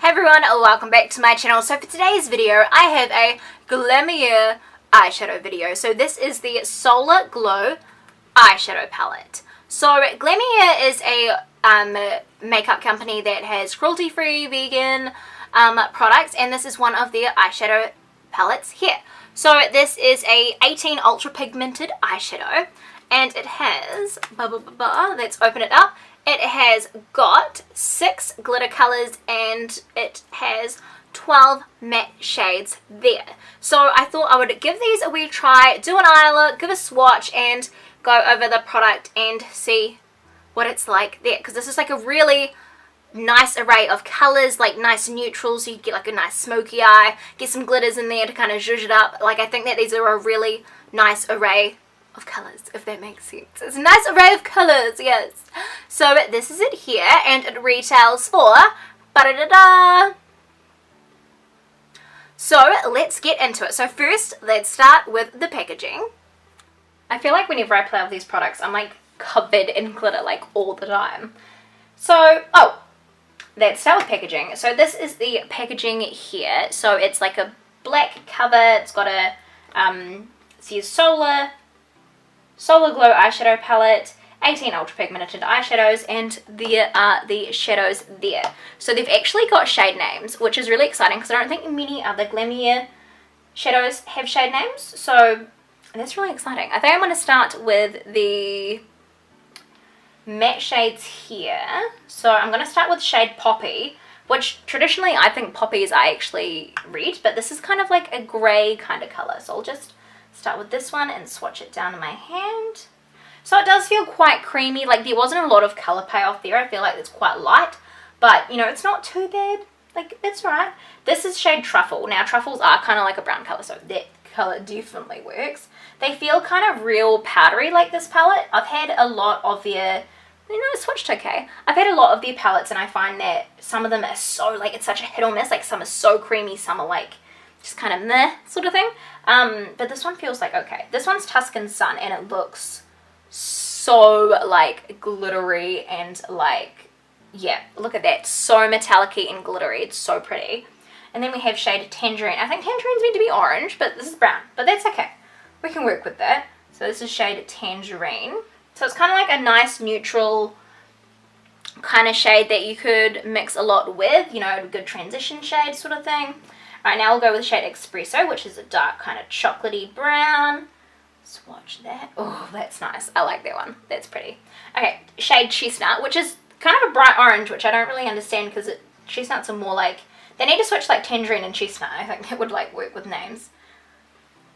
Hey everyone, welcome back to my channel. So for today's video, I have a Glamierre eyeshadow video. So this is the Solar Glow eyeshadow palette. So Glamierre is a makeup company that has cruelty-free, vegan products, and this is one of their eyeshadow palettes here. So this is a 18 ultra pigmented eyeshadow, and it has, let's open it up. It has got 6 glitter colors and it has 12 matte shades there. So I thought I would give these a wee try, do an eye look, give a swatch, and go over the product and see what it's like there. Because this is like a really nice array of colors, like nice neutrals, so you get like a nice smoky eye, get some glitters in there to kind of zhuzh it up. Like I think that these are a really nice array of colors, if that makes sense. It's a nice array of colors, yes. So this is it here, and it retails for ba-da-da-da. So let's get into it. So first, let's start with the packaging. I feel like whenever I play with these products, I'm like covered in glitter like all the time. So, let's start with packaging. So this is the packaging here. So it's like a black cover. It's got a, it says Solar Glow eyeshadow palette, 18 ultra pigmented eyeshadows, and there are the shadows there. So they've actually got shade names, which is really exciting because I don't think many other Glamierre shadows have shade names. So that's really exciting. I think I'm going to start with the matte shades here. So I'm going to start with shade Poppy, which traditionally I think poppies are actually red, but this is kind of like a grey kind of colour. So I'll just start with this one and swatch it down in my hand. So it does feel quite creamy. Like there wasn't a lot of colour payoff there. I feel like it's quite light, but you know, it's not too bad. Like it's alright. This is shade Truffle. Now truffles are kind of like a brown colour, so that colour definitely works. They feel kind of real powdery, like this palette. I've had a lot of their, you know, it swatched okay. I've had a lot of their palettes and I find that some of them are so, like, it's such a hit or miss. Like some are so creamy, some are like just kind of meh sort of thing. But this one feels like okay. This one's Tuscan Sun and it looks so like glittery and like, yeah, look at that, so metallic-y and glittery. It's so pretty. And then we have shade Tangerine. I think Tangerine's meant to be orange, but this is brown, but that's okay, we can work with that. So this is shade Tangerine. So it's kind of like a nice neutral kind of shade that you could mix a lot with, you know, a good transition shade sort of thing. Alright, now we'll go with shade Expresso, which is a dark kind of chocolatey brown. Swatch that. Oh, that's nice. I like that one. That's pretty. Okay, shade Cheesenut, which is kind of a bright orange, which I don't really understand because Cheesenuts are more like, they need to switch like Tangerine and Cheesenut. I think that would like work with names.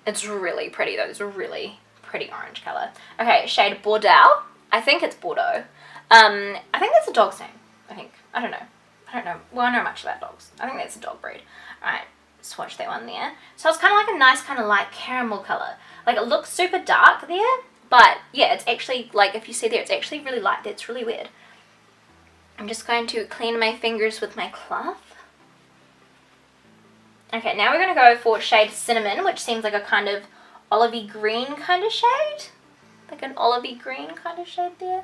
It's really pretty though. It's a really pretty orange colour. Okay, shade Bordeaux. I think it's Bordeaux. I think that's a dog's name. I think. I don't know. Well, I know much about dogs. I think that's a dog breed. Alright. Swatch that one there. So it's kind of like a nice kind of light caramel colour. Like it looks super dark there, but yeah, it's actually like, if you see there, it's actually really light. That's really weird. I'm just going to clean my fingers with my cloth. Okay, now we're going to go for shade Cinnamon, which seems like a kind of olivey green kind of shade. Like an olivey green kind of shade there.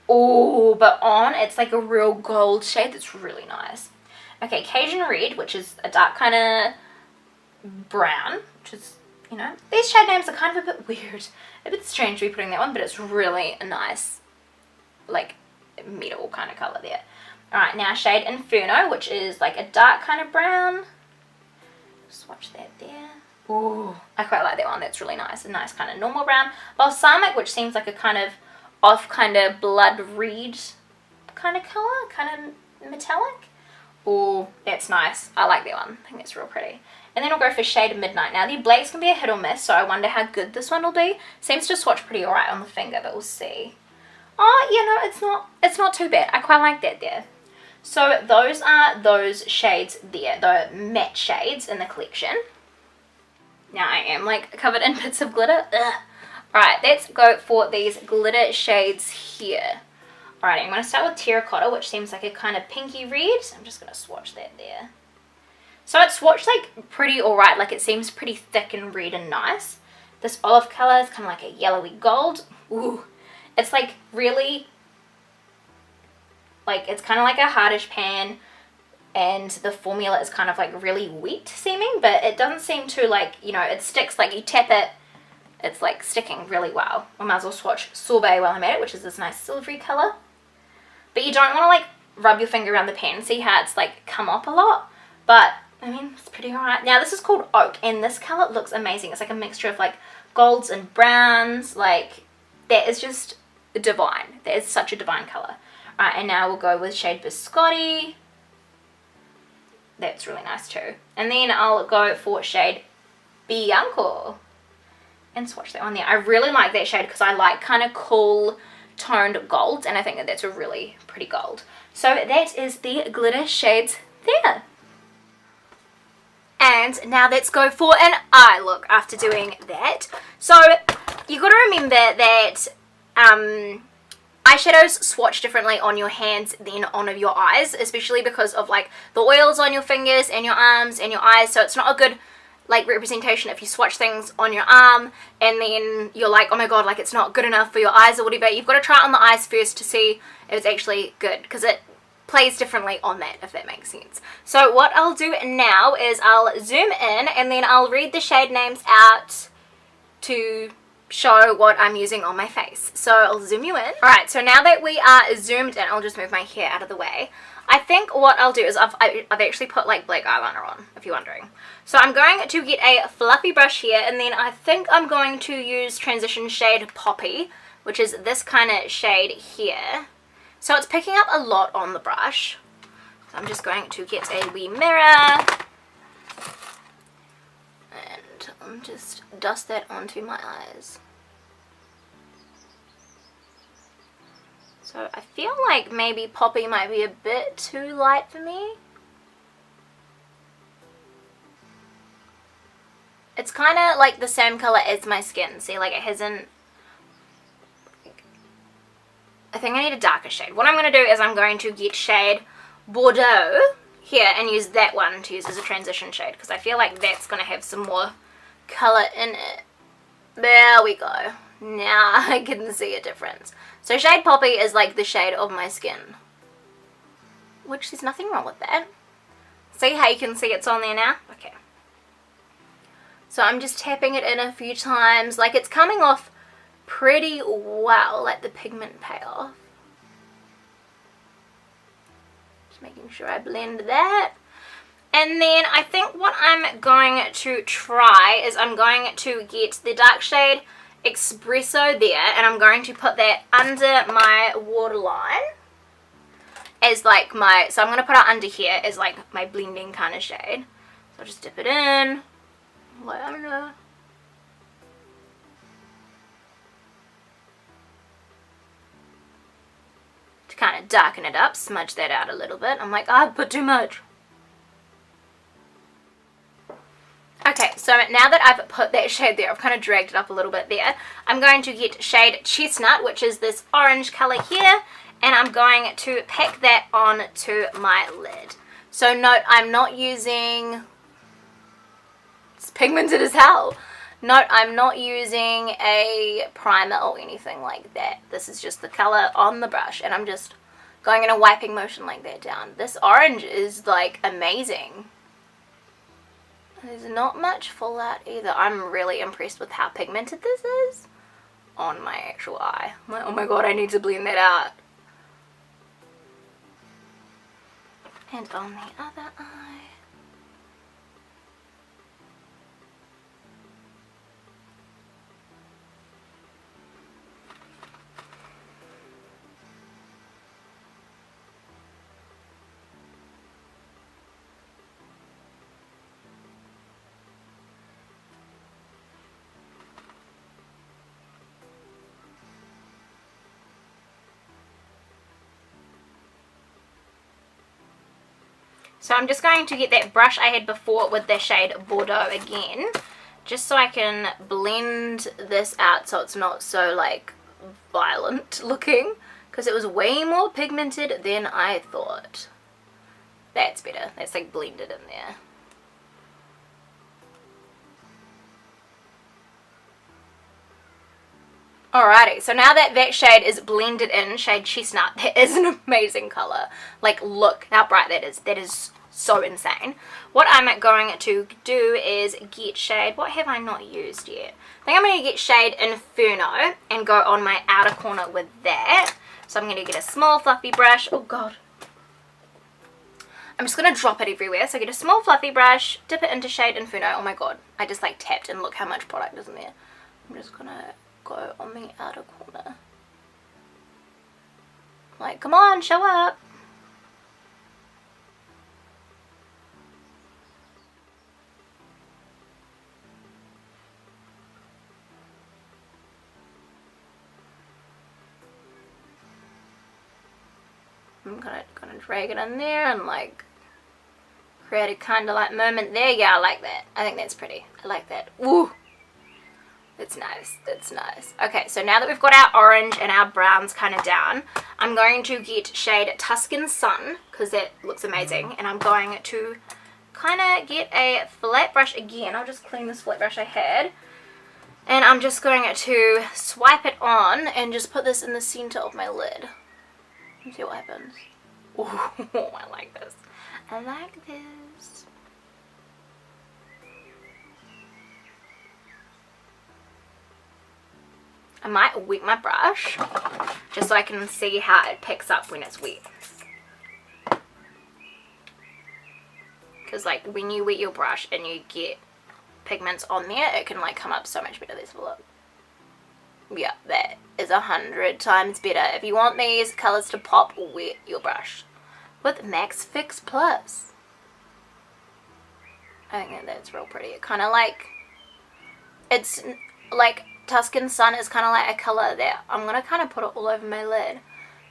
Oh, but on, it's like a real gold shade. That's really nice. Okay, Cajun Red, which is a dark kind of brown, which is, you know, these shade names are kind of a bit weird. A bit strange to be putting that one, but it's really a nice, like, metal kind of colour there. Alright, now shade Inferno, which is like a dark kind of brown. Swatch that there. Ooh, I quite like that one. That's really nice. A nice kind of normal brown. Balsamic, which seems like a kind of off kind of blood red kind of colour, kind of metallic. Oh, that's nice. I like that one. I think that's real pretty. And then we'll go for shade Midnight. Now, the blacks can be a hit or miss, so I wonder how good this one will be. Seems to swatch pretty alright on the finger, but we'll see. Oh, you know, it's not too bad. I quite like that there. So those are those shades there, the matte shades in the collection. Now I am like covered in bits of glitter. Ugh. Alright, let's go for these glitter shades here. Alright, I'm going to start with Terracotta, which seems like a kind of pinky red. I'm just going to swatch that there. So it's swatched like pretty alright, like it seems pretty thick and red and nice. This olive colour is kind of like a yellowy gold. Ooh, it's like really, like it's kind of like a hardish pan and the formula is kind of like really wet seeming, but it doesn't seem to, like, you know, it sticks, like you tap it, it's like sticking really well. I might as well swatch Sorbet while I'm at it, which is this nice silvery colour. But you don't want to like rub your finger around the pen, see how it's like come up a lot, but I mean, it's pretty alright. Now this is called Oak, and this colour looks amazing. It's like a mixture of like golds and browns, like that is just divine. That is such a divine colour. Alright, and now we'll go with shade Biscotti. That's really nice too. And then I'll go for shade Bianco and swatch that one there. I really like that shade because I like kind of cool toned golds, and I think that that's a really pretty gold. So that is the glitter shades there. And now let's go for an eye look after doing that. So you got to remember that eyeshadows swatch differently on your hands than on your eyes, especially because of like the oils on your fingers and your arms and your eyes. So it's not a good like representation if you swatch things on your arm and then you're like, oh my god, like it's not good enough for your eyes or whatever. You've got to try it on the eyes first to see if it's actually good, because it plays differently on that, if that makes sense. So what I'll do now is I'll zoom in and then I'll read the shade names out to show what I'm using on my face. So I'll zoom you in. Alright, so now that we are zoomed in, I'll just move my hair out of the way. I think what I'll do is I've actually put like black eyeliner on, if you're wondering. So I'm going to get a fluffy brush here, and then I think I'm going to use transition shade Poppy, which is this kind of shade here. So it's picking up a lot on the brush. So I'm just going to get a wee mirror and I'll just dust that onto my eyes. So I feel like maybe Poppy might be a bit too light for me. It's kind of like the same color as my skin. See, like it hasn't... I think I need a darker shade. What I'm going to do is I'm going to get shade Bordeaux here and use that one to use as a transition shade, because I feel like that's going to have some more color in it. There we go. Now I can see a difference. So shade Poppy is like the shade of my skin, which there's nothing wrong with that. See how you can see it's on there now? Okay. So I'm just tapping it in a few times. Like it's coming off pretty well, like the pigment payoff. Just making sure I blend that. And then I think what I'm going to try is I'm going to get the dark shade Expresso there, and I'm going to put that under my waterline as like my, so I'm going to put it under here as like my blending kind of shade. So I'll just dip it in, like, I don't know. To kind of darken it up, smudge that out a little bit. I'm like, oh, I put too much. Okay, so now that I've put that shade there, I've kind of dragged it up a little bit there. I'm going to get shade Cheesenut, which is this orange color here, and I'm going to pack that on to my lid. So note, I'm not using, it's pigmented as hell. Note, I'm not using a primer or anything like that. This is just the color on the brush, and I'm just going in a wiping motion like that down. This orange is like amazing. There's not much fallout either. I'm really impressed with how pigmented this is on my actual eye. I'm like, oh my god, I need to blend that out. And on the other eye. So I'm just going to get that brush I had before with the shade Bordeaux again, just so I can blend this out so it's not so like violent looking, because it was way more pigmented than I thought. That's better. That's like blended in there. Alrighty, so now that that shade is blended in, shade Cheesenut, that is an amazing colour. Like, look how bright that is. That is so insane. What I'm going to do is get shade. What have I not used yet? I think I'm going to get shade Inferno and go on my outer corner with that. So I'm going to get a small fluffy brush. Oh god. I'm just going to drop it everywhere. So get a small fluffy brush, dip it into shade Inferno. Oh my god. I just like tapped and look how much product is in there. I'm just going to go on the outer corner. Like, come on, show up. I'm gonna drag it in there and like create a kind of like moment there. Yeah, I like that. I think that's pretty. I like that. Ooh, that's nice. That's nice. Okay, so now that we've got our orange and our browns kind of down, I'm going to get shade Tuscan Sun because that looks amazing, and I'm going to kind of get a flat brush again. I'll just clean this flat brush I had, and I'm just going to swipe it on and just put this in the center of my lid. Let's see what happens. Ooh, I like this. I like this. I might wet my brush just so I can see how it picks up when it's wet. Because like when you wet your brush and you get pigments on there, it can like come up so much better. Let's have a look. Yeah, that is 100 times better. If you want these colors to pop, wet your brush with Max Fix Plus. I think that's real pretty. It kind of like, it's like Tuscan Sun is kind of like a color that I'm going to kind of put it all over my lid.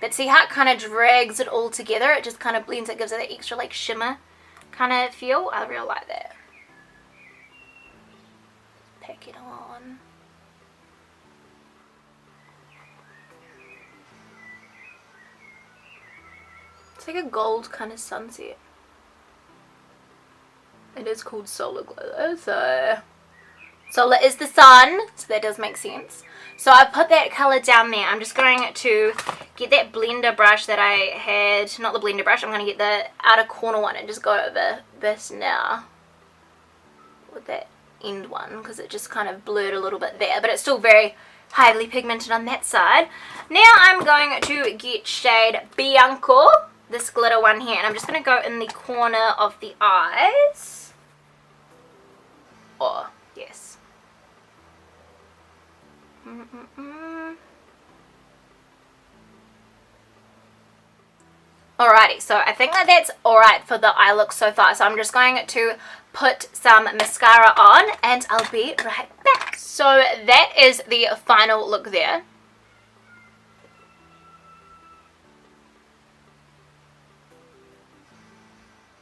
But see how it kind of drags it all together? It just kind of blends, it gives it that extra like shimmer kind of feel. I really like that. Pack it on. It's like a gold kind of sunset. It is called Solar Glow, so solar is the sun, so that does make sense. So I put that color down there. I'm just going to get that blender brush that I had, not the blender brush, I'm going to get the outer corner one and just go over this now with that end one because it just kind of blurred a little bit there, but it's still very highly pigmented on that side. Now I'm going to get shade Bianco, this glitter one here, and I'm just going to go in the corner of the eyes. Oh, yes. Alrighty, so I think that that's alright for the eye look so far. So I'm just going to put some mascara on and I'll be right back. So that is the final look there.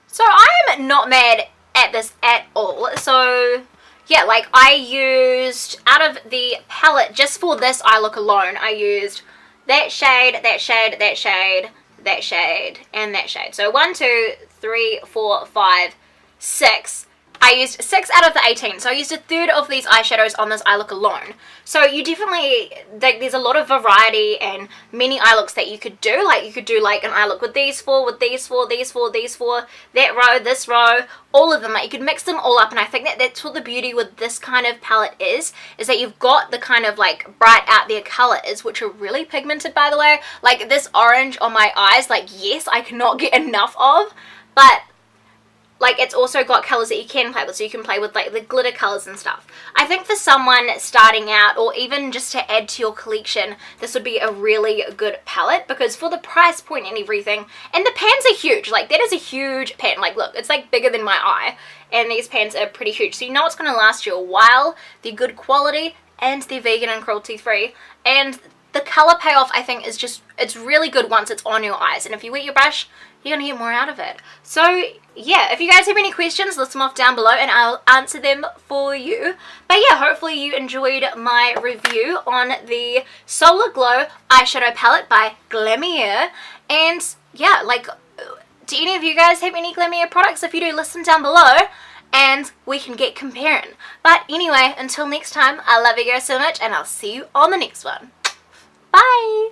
So I am not mad at this at all. So yeah, like I used, out of the palette, just for this eye look alone, I used that shade, that shade, that shade, that shade, and that shade. So 1, 2, 3, 4, 5, 6. I used 6 out of the 18. So I used a third of these eyeshadows on this eye look alone. So you definitely, like, there's a lot of variety and many eye looks that you could do. Like you could do like an eye look with these 4, with these 4, these 4, these 4, that row, this row, all of them. Like you could mix them all up, and I think that that's what the beauty with this kind of palette is that you've got the kind of like bright out there colors, which are really pigmented, by the way. Like this orange on my eyes, like yes, I cannot get enough of, but like it's also got colors that you can play with, so you can play with like the glitter colors and stuff. I think for someone starting out, or even just to add to your collection, this would be a really good palette, because for the price point and everything, and the pans are huge. Like that is a huge pan. Like look, it's like bigger than my eye, and these pans are pretty huge, so you know it's going to last you a while. They're good quality and they're vegan and cruelty free, and the color payoff I think is just, it's really good once it's on your eyes, and if you wet your brush, you're going to get more out of it. So yeah, if you guys have any questions, list them off down below and I'll answer them for you. But yeah, hopefully you enjoyed my review on the Solar Glow eyeshadow palette by Glamierre. And yeah, like, do any of you guys have any Glamierre products? If you do, list them down below and we can get comparing. But anyway, until next time, I love you guys so much and I'll see you on the next one. Bye!